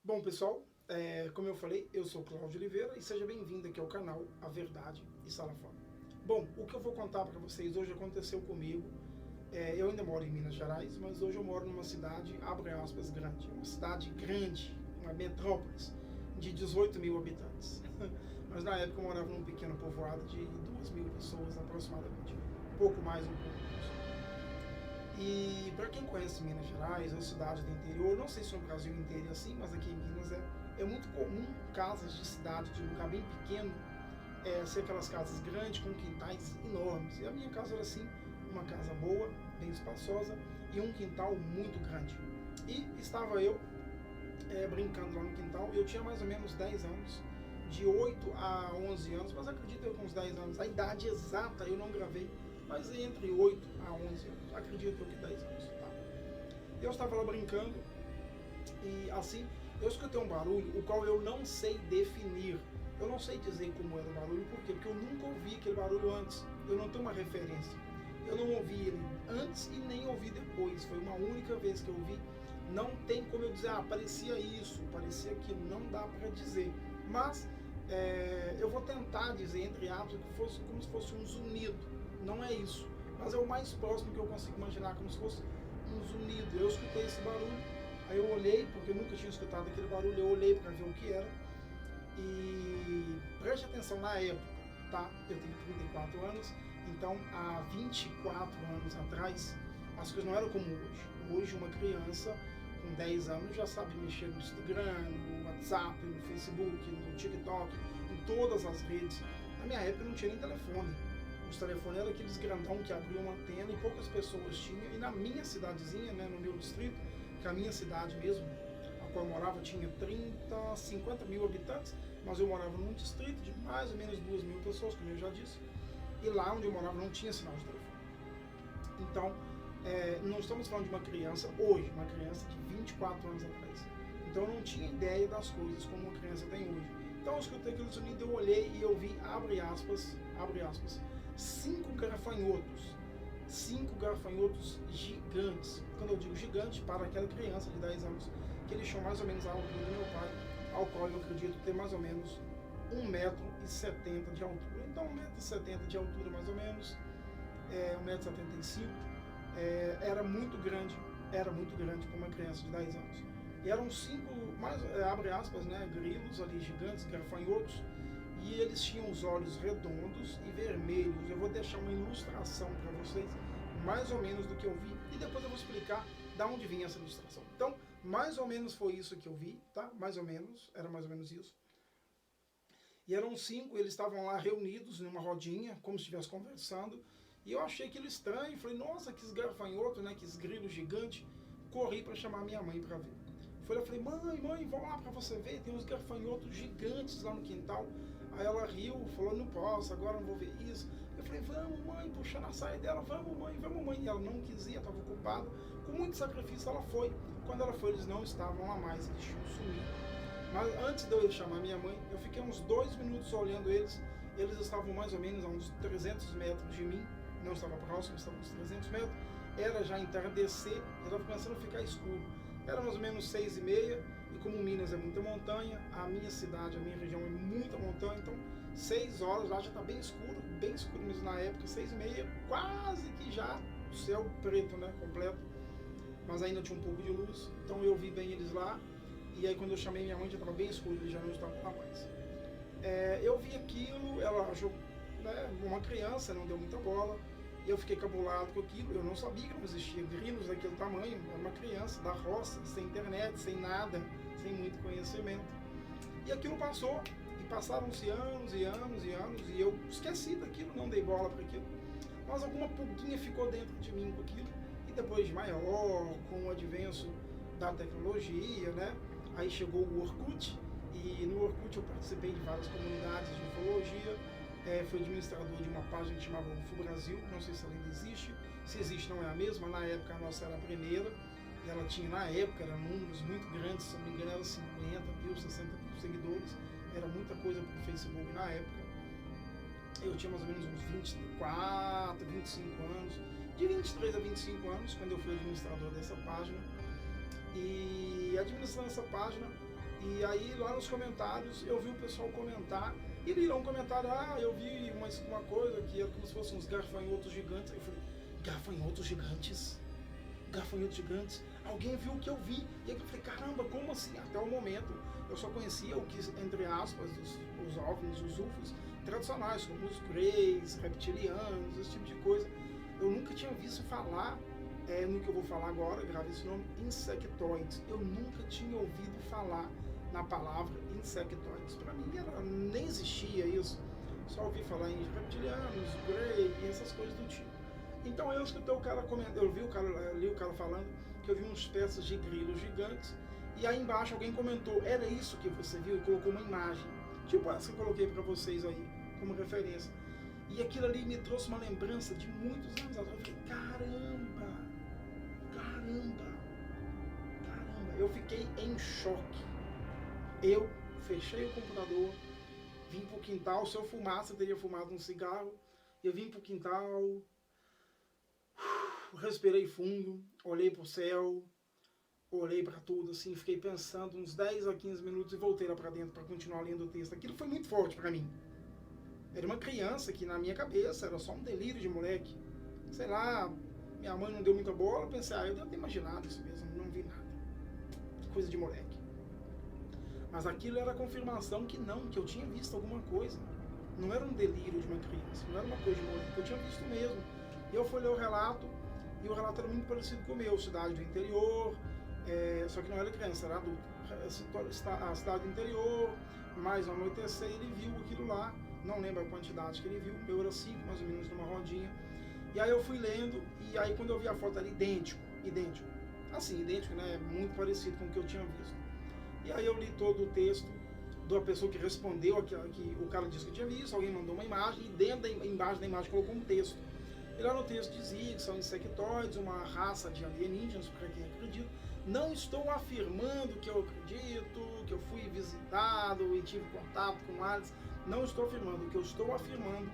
Bom, pessoal, como eu falei, eu sou Cláudio Oliveira e seja bem-vindo aqui ao canal A Verdade Está Lá Fora. Bom, o que eu vou contar para vocês hoje aconteceu comigo. Eu ainda moro em Minas Gerais, mas hoje eu moro numa cidade, abre aspas, grande. Uma cidade grande, uma metrópolis de 18 mil habitantes. Mas na época eu morava num pequeno povoado de 2 mil pessoas aproximadamente. Um pouco mais, um pouco menos. E para quem conhece Minas Gerais, a cidade do interior, não sei se no Brasil inteiro é assim, mas aqui em Minas é muito comum casas de cidade, de lugar bem pequeno, ser aquelas casas grandes com quintais enormes. E a minha casa era assim, uma casa boa, bem espaçosa e um quintal muito grande. E estava eu brincando lá no quintal, eu tinha mais ou menos 10 anos, de 8 a 11 anos, mas acredito eu com uns 10 anos, a idade exata eu não gravei, mas entre 8 a 11 anos, acredito eu que 10 anos, tá? Eu estava lá brincando e assim, eu escutei um barulho, o qual eu não sei definir, eu não sei dizer como era o barulho, por quê? Porque eu nunca ouvi aquele barulho antes, eu não tenho uma referência, eu não ouvi ele antes e nem ouvi depois, foi uma única vez que eu ouvi, não tem como eu dizer, parecia isso, parecia aquilo, não dá para dizer, mas eu vou tentar dizer, entre aspas, que fosse como se fosse um zunido, não é isso, mas é o mais próximo que eu consigo imaginar, como se fosse um zunido. Eu escutei esse barulho, aí eu olhei, porque eu nunca tinha escutado aquele barulho, eu olhei para ver o que era, e preste atenção na época, tá? Eu tenho 34 anos, então há 24 anos atrás, as coisas não eram como hoje. Hoje uma criança com 10 anos já sabe mexer no Instagram, no WhatsApp, no Facebook, no TikTok, em todas as redes. Na minha época não tinha nem telefone. Os telefones eram aqueles grandão que abriam uma antena e poucas pessoas tinham. E na minha cidadezinha, né, no meu distrito, que é a minha cidade mesmo, a qual eu morava, tinha 30, 50 mil habitantes, mas eu morava num distrito de mais ou menos 2 mil pessoas, como eu já disse. E lá onde eu morava não tinha sinal de telefone. Então, não estamos falando de uma criança hoje, uma criança de 24 anos atrás. Então eu não tinha ideia das coisas como uma criança tem hoje. Então eu escutei aquele sonido, eu olhei e eu vi, abre aspas, 5 gafanhotos. 5 gafanhotos gigantes. Quando eu digo gigante, para aquela criança de 10 anos, que eles tinham mais ou menos a altura do meu pai, ao qual eu acredito ter mais ou menos 1,70 m de altura. Então 1,70 m de altura mais ou menos, 1,75 m, era muito grande para uma criança de 10 anos. E eram 5, abre aspas, né, grilos ali gigantes, gafanhotos, e eles tinham os olhos redondos e vermelhos. Eu vou deixar uma ilustração para vocês, mais ou menos do que eu vi, e depois eu vou explicar da onde vinha essa ilustração. Então, mais ou menos foi isso que eu vi, tá? Mais ou menos, era mais ou menos isso. E eram 5, eles estavam lá reunidos numa rodinha, como se estivesse conversando, e eu achei aquilo estranho, falei, nossa, que gafanhoto, né, que grilo gigante. Corri para chamar minha mãe para ver. Falei, mãe, vamos lá para você ver, tem uns gafanhotos gigantes lá no quintal. Aí ela riu, falou, não posso, agora não vou ver isso. Eu falei, vamos mãe, puxando a saia dela, vamos mãe. E ela não quis ir, estava ocupada. Com muito sacrifício ela foi. Quando ela foi, eles não estavam lá mais, eles tinham sumido. Mas antes de eu ir chamar minha mãe, eu fiquei uns 2 minutos olhando eles. Eles estavam mais ou menos a uns 300 metros de mim. Não estava próximo, estava uns 300 metros. Era já entardecer, já estava começando a ficar escuro. Era mais ou menos 6h30, e como Minas é muita montanha, a minha cidade, a minha região é muita montanha, então 6 horas lá já está bem escuro mesmo na época, 6h30, quase que já o céu preto, né, completo, mas ainda tinha um pouco de luz, então eu vi bem eles lá, e aí quando eu chamei minha mãe já estava bem escuro, eles já não estavam lá mais. Eu vi aquilo, ela achou, né, uma criança, não deu muita bola, e eu fiquei cabulado com aquilo, eu não sabia que não existia grilos daquele tamanho, era uma criança da roça, sem internet, sem nada, sem muito conhecimento. E aquilo passou, e passaram-se anos, e eu esqueci daquilo, não dei bola para aquilo. Mas alguma pulguinha ficou dentro de mim com aquilo, e depois de maior, com o advento da tecnologia, né, aí chegou o Orkut, e no Orkut eu participei de várias comunidades de ufologia, fui administrador de uma página que chamava UFO Brasil, não sei se ela ainda existe, se existe não é a mesma, na época a nossa era a primeira, e ela tinha na época, eram números muito grandes, se não me engano era 50 mil, 60 mil seguidores, era muita coisa para o Facebook na época. Eu tinha mais ou menos uns 24, 25 anos, de 23 a 25 anos, quando eu fui administrador dessa página, e administrando essa página, E aí lá nos comentários eu vi o pessoal comentar, e viram um comentário, eu vi uma coisa que era como se fossem uns gafanhotos gigantes. Aí eu falei, gafanhotos gigantes? Gafanhotos gigantes? Alguém viu o que eu vi? E aí eu falei, caramba, como assim? Até o momento eu só conhecia o que, entre aspas, os OVNIs, os UFOs tradicionais, como os Greys, reptilianos, esse tipo de coisa. Eu nunca tinha visto falar, no que eu vou falar agora, grave esse nome, insectoides. Eu nunca tinha ouvido falar na palavra insectoides. Para mim nem existia isso. Só ouvi falar em reptilianos, Grey e essas coisas do tipo. Então eu escutei o cara comentando, li o cara falando que eu vi uns peças de grilos gigantes, e aí embaixo alguém comentou, era isso que você viu? E colocou uma imagem, tipo essa que eu coloquei para vocês aí, como referência. E aquilo ali me trouxe uma lembrança de muitos anos atrás. Eu falei, caramba, eu fiquei em choque. Eu fechei o computador, vim pro quintal, se eu fumasse, eu teria fumado um cigarro, eu vim pro quintal, respirei fundo, olhei pro céu, olhei para tudo, assim, fiquei pensando uns 10 a 15 minutos e voltei lá para dentro para continuar lendo o texto. Aquilo foi muito forte para mim. Era uma criança que na minha cabeça era só um delírio de moleque. Sei lá, minha mãe não deu muita bola, pensei, eu devo ter imaginado isso mesmo, não vi nada. Coisa de moleque. Mas aquilo era a confirmação que eu tinha visto alguma coisa. Não era um delírio de uma criança, não era uma coisa de moleque, eu tinha visto mesmo. E eu fui ler o relato, e o relato era muito parecido com o meu, cidade do interior, só que não era criança, era adulto. A cidade do interior, mais ao anoitecer, ele viu aquilo lá, não lembro a quantidade que ele viu, o meu era 5 mais ou menos numa rodinha. E aí eu fui lendo, e aí quando eu vi a foto era idêntico, assim, idêntico, né, muito parecido com o que eu tinha visto. E aí eu li todo o texto da pessoa que respondeu, que o cara disse que tinha visto, alguém mandou uma imagem, e embaixo da imagem colocou um texto. E lá no texto dizia que são insectoides, uma raça de alienígenas, para quem acredita. Não estou afirmando que eu acredito, que eu fui visitado e tive contato com aliens. Não estou afirmando. O que eu estou afirmando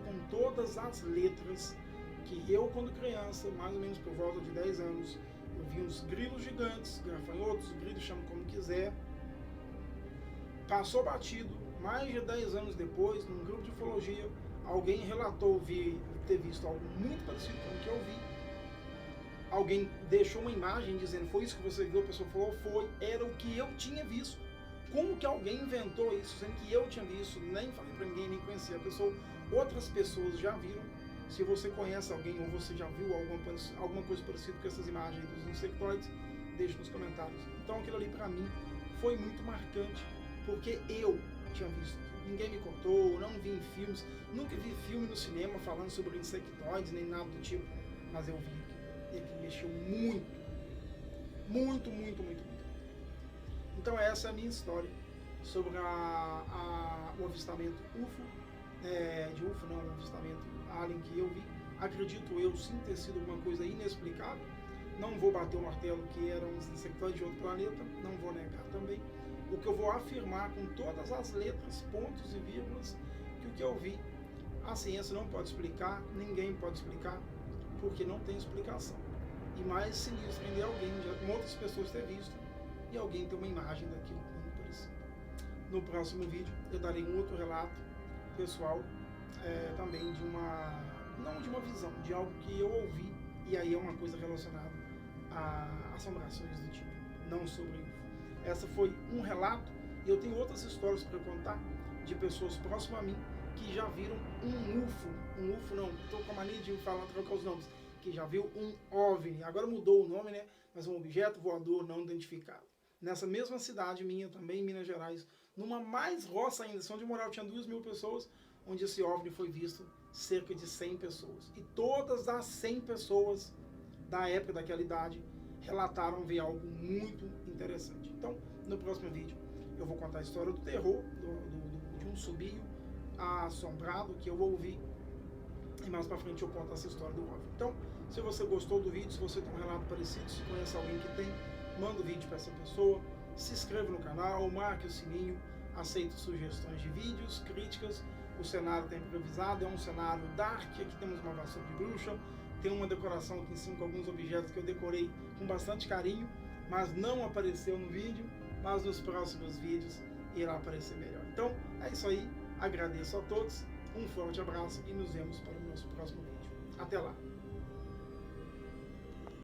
com todas as letras, que eu, quando criança, mais ou menos por volta de 10 anos, eu vi uns grilos gigantes, gafanhotos, grilos, chama como quiser. Passou batido, mais de 10 anos depois, num grupo de ufologia, alguém relatou ter visto algo muito parecido com o que eu vi. Alguém deixou uma imagem dizendo, foi isso que você viu? A pessoa falou, era o que eu tinha visto. Como que alguém inventou isso, sendo que eu tinha visto? Nem falei pra ninguém, nem conhecia a pessoa. Outras pessoas já viram. Se você conhece alguém ou você já viu alguma coisa parecida com essas imagens dos insectoides, deixe nos comentários. Então aquilo ali pra mim foi muito marcante, porque eu tinha visto. Ninguém me contou, não vi em filmes, nunca vi filme no cinema falando sobre insectoides, nem nada do tipo, mas eu vi aquilo. E aquilo mexeu muito. Então essa é a minha história sobre o avistamento UFO, o avistamento alien que eu vi. Acredito eu sim ter sido alguma coisa inexplicável. Não vou bater o martelo que eram os insectoides de outro planeta, não vou negar também. O que eu vou afirmar com todas as letras, pontos e vírgulas, que o que eu vi, a ciência não pode explicar, ninguém pode explicar, porque não tem explicação. E mais sinistro ainda é alguém, com outras pessoas ter visto, e alguém ter uma imagem daquilo muito parecido. No próximo vídeo eu darei um outro relato pessoal, também não de uma visão, de algo que eu ouvi, e aí é uma coisa relacionada a assombrações do tipo, não sobre UFO. Essa foi um relato, e eu tenho outras histórias para contar de pessoas próximas a mim que já viram um UFO não, estou com a mania de trocar os nomes, que já viu um OVNI, agora mudou o nome, né, mas um objeto voador não identificado. Nessa mesma cidade minha também, em Minas Gerais, numa mais roça ainda, onde eu morava tinha 2.000 pessoas, onde esse OVNI foi visto cerca de 100 pessoas. E todas as 100 pessoas da época, daquela idade, relataram ver algo muito interessante. Então, no próximo vídeo, eu vou contar a história do terror, de um subio assombrado que eu ouvi, e mais pra frente eu conto essa história do OVNI. Então, se você gostou do vídeo, se você tem um relato parecido, se conhece alguém que tem, manda o vídeo para essa pessoa, se inscreva no canal, marque o sininho, aceito sugestões de vídeos, críticas. O cenário tem improvisado, é um cenário dark, aqui temos uma vassoura de bruxa, tem uma decoração aqui em cima com alguns objetos que eu decorei com bastante carinho, mas não apareceu no vídeo, mas nos próximos vídeos irá aparecer melhor. Então, é isso aí. Agradeço a todos, um forte abraço e nos vemos para o nosso próximo vídeo. Até lá!